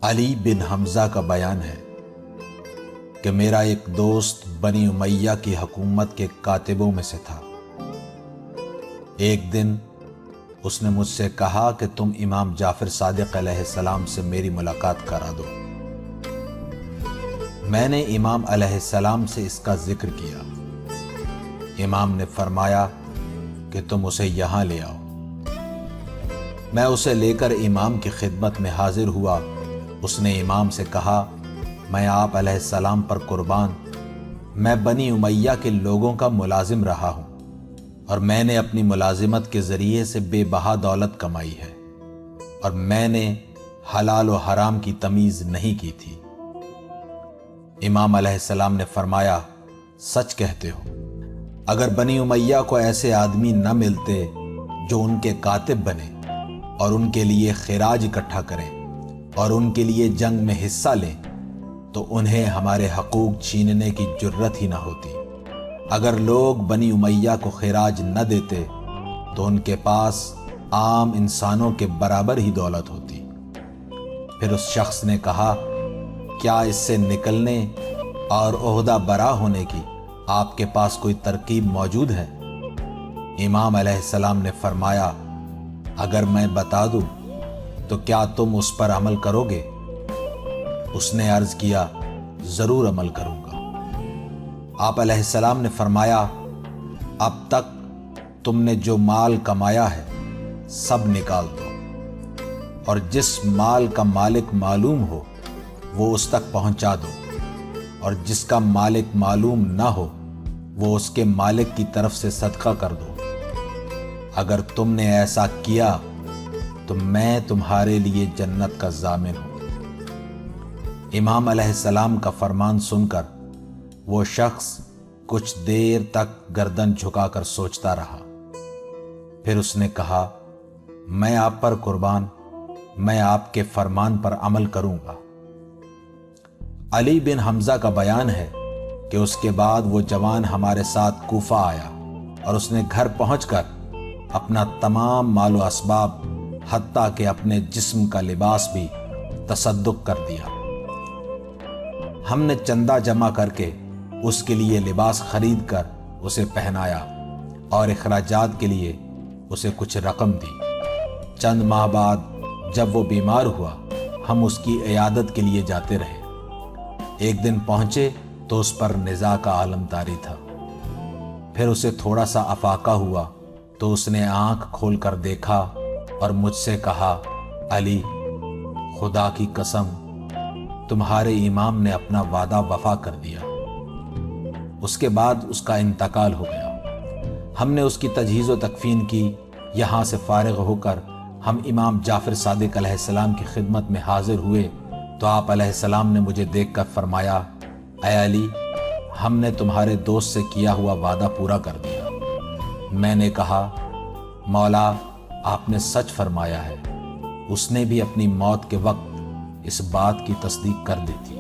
علی بن حمزہ کا بیان ہے کہ میرا ایک دوست بنی امیہ کی حکومت کے کاتبوں میں سے تھا۔ ایک دن اس نے مجھ سے کہا کہ تم امام جعفر صادق علیہ السلام سے میری ملاقات کرا دو۔ میں نے امام علیہ السلام سے اس کا ذکر کیا۔ امام نے فرمایا کہ تم اسے یہاں لے آؤ۔ میں اسے لے کر امام کی خدمت میں حاضر ہوا۔ اس نے امام سے کہا، میں آپ علیہ السلام پر قربان، میں بنی امیہ کے لوگوں کا ملازم رہا ہوں اور میں نے اپنی ملازمت کے ذریعے سے بے بہا دولت کمائی ہے اور میں نے حلال و حرام کی تمیز نہیں کی تھی۔ امام علیہ السلام نے فرمایا، سچ کہتے ہو۔ اگر بنی امیہ کو ایسے آدمی نہ ملتے جو ان کے کاتب بنے اور ان کے لیے خراج اکٹھا کریں اور ان کے لیے جنگ میں حصہ لیں تو انہیں ہمارے حقوق چھیننے کی جرت ہی نہ ہوتی۔ اگر لوگ بنی امیہ کو خراج نہ دیتے تو ان کے پاس عام انسانوں کے برابر ہی دولت ہوتی۔ پھر اس شخص نے کہا، کیا اس سے نکلنے اور عہدہ برا ہونے کی آپ کے پاس کوئی ترکیب موجود ہے؟ امام علیہ السلام نے فرمایا، اگر میں بتا دوں تو کیا تم اس پر عمل کرو گے؟ اس نے عرض کیا، ضرور عمل کروں گا۔ آپ علیہ السلام نے فرمایا، اب تک تم نے جو مال کمایا ہے سب نکال دو، اور جس مال کا مالک معلوم ہو وہ اس تک پہنچا دو، اور جس کا مالک معلوم نہ ہو وہ اس کے مالک کی طرف سے صدقہ کر دو۔ اگر تم نے ایسا کیا تو میں تمہارے لیے جنت کا ضامن ہوں۔ امام علیہ السلام کا فرمان سن کر وہ شخص کچھ دیر تک گردن جھکا کر سوچتا رہا۔ پھر اس نے کہا، میں آپ پر قربان، میں آپ کے فرمان پر عمل کروں گا۔ علی بن حمزہ کا بیان ہے کہ اس کے بعد وہ جوان ہمارے ساتھ کوفہ آیا اور اس نے گھر پہنچ کر اپنا تمام مال و اسباب حتیٰ کہ اپنے جسم کا لباس بھی تصدق کر دیا۔ ہم نے چندہ جمع کر کے اس کے لیے لباس خرید کر اسے پہنایا اور اخراجات کے لیے اسے کچھ رقم دی۔ چند ماہ بعد جب وہ بیمار ہوا ہم اس کی عیادت کے لیے جاتے رہے۔ ایک دن پہنچے تو اس پر نزاع کا عالم طاری تھا۔ پھر اسے تھوڑا سا افاقہ ہوا تو اس نے آنکھ کھول کر دیکھا اور مجھ سے کہا، علی، خدا کی قسم تمہارے امام نے اپنا وعدہ وفا کر دیا۔ اس کے بعد اس کا انتقال ہو گیا۔ ہم نے اس کی تجہیز و تکفین کی۔ یہاں سے فارغ ہو کر ہم امام جعفر صادق علیہ السلام کی خدمت میں حاضر ہوئے تو آپ علیہ السلام نے مجھے دیکھ کر فرمایا، اے علی، ہم نے تمہارے دوست سے کیا ہوا وعدہ پورا کر دیا۔ میں نے کہا، مولا، آپ نے سچ فرمایا ہے۔ اس نے بھی اپنی موت کے وقت اس بات کی تصدیق کر دی تھی۔